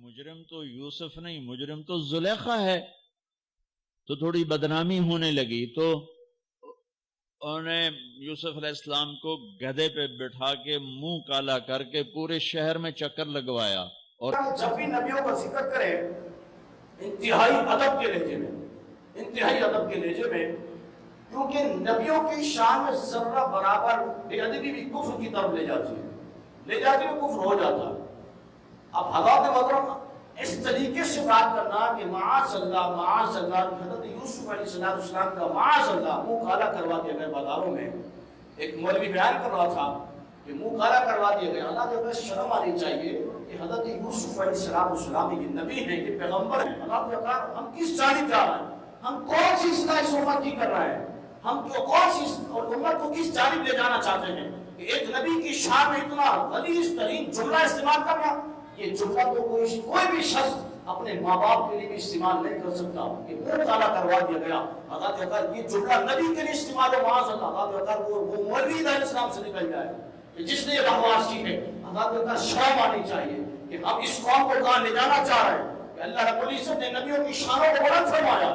مجرم تو یوسف نہیں، مجرم تو زلیخا ہے. تو تھوڑی بدنامی ہونے لگی تو انہوں نے یوسف علیہ السلام کو گدھے پہ بٹھا کے منہ کالا کر کے پورے شہر میں چکر لگوایا. اور جب بھی نبیوں کا ذکر کرے انتہائی ادب کے لہجے میں، انتہائی ادب کے لہجے میں، کیونکہ نبیوں کی شان میں ذرہ برابر بے ادبی بھی کفر کی طرف لے جاتی ہے، لے جاتی ہے، کفر ہو جاتا. اب حضرات محترم اس طریقے سے بات کرنا کہ معاذ اللہ معاذ اللہ، حضرت یوسف علیہ السلام کا معاذ اللہ منہ کالا کروا دیا گیا بازاروں میں. ایک مولوی بیان کر رہا تھا کہ منہ کالا کروا دیا گیا. اللہ کے پاس شرم آنی چاہیے کہ حضرت یوسف علیہ السلام یہ نبی ہیں، یہ پیغمبر ہیں. اللہ کے پاس ہم کس جانب جا رہے ہیں، ہم کون سی اصلاح اس امت کی کر رہے ہیں، ہم کون سی امت کو کس جانب لے جانا چاہتے ہیں کہ ایک نبی کی شان میں اتنا غلیظ ترین جملہ استعمال کرنا. یہ جملہ تو کوئی بھی شخص اپنے ماں باپ کے لیے بھی استعمال نہیں کر سکتا. یہ منہ کالا کروا دیا گیا. اللہ اگر یہ جملہ نبی کے لیے استعمال ہو معاذ اللہ، اللہ اگر وہ مولوی علیہ السلام سے نکل جائے کہ جس نے یہ بکواس کی ہے، اللہ اگر شرم آنی چاہیے کہ ہم اس قوم کو کہاں لے جانا چاہ رہے ہیں کہ اللہ رب العزت نے نبیوں کی شانوں کو بلند فرمایا.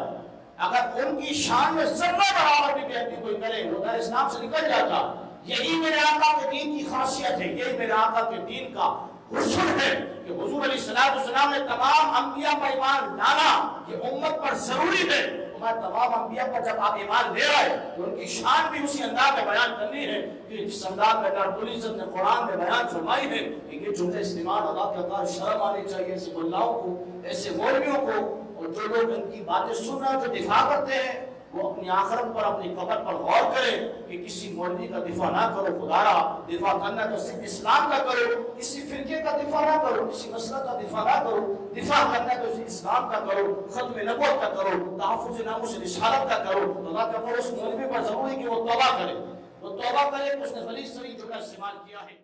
اگر ان کی شان میں ذرہ برابر بھی بےادبی کوئی کرے وہ اسلام سے نکل جاتا. یہی میرے آقا کے دین کی خاصیت ہے، یہی میرے آقا کے دین کا حسن ہے کہ حضور علیہ السلام نے تمام انبیاء پر ایمان لانا یہ امت پر ضروری ہے. ہمارے تمام انبیاء پر جب آپ ایمان لے رہے تو ان کی شان بھی اسی انداز میں بیان کرنی ہے کہ جس انداز میں رب العزت نے قرآن میں بیان فرمائی ہے کہ یہ جملے استعمال اللہ کے اللہ شرم آنی چاہیے ایسے ملاؤں کو، ایسے مولویوں کو. اور جو لوگ ان کی باتیں سن رہے جو دفاع کرتے ہیں وہ اپنی آخرت پر اپنی قبر پر غور کرے کہ کسی مولوی کا دفاع نہ کرو. خدارا دفاع کرنا تو صرف اسلام کا کرو، کسی فرقے کا دفاع نہ کرو، کسی مسئلہ کا دفاع نہ کرو. دفاع کرنا تو صرف اسلام کا کرو، ختم نبوت کا کرو، تحفظ ناموس رسالت کا کرو. اللہ کا اس مولوی پر ضروری کہ وہ توبہ کرے، وہ توبہ کرے کہ اس نے غلیظ ترین جملہ استعمال کیا ہے.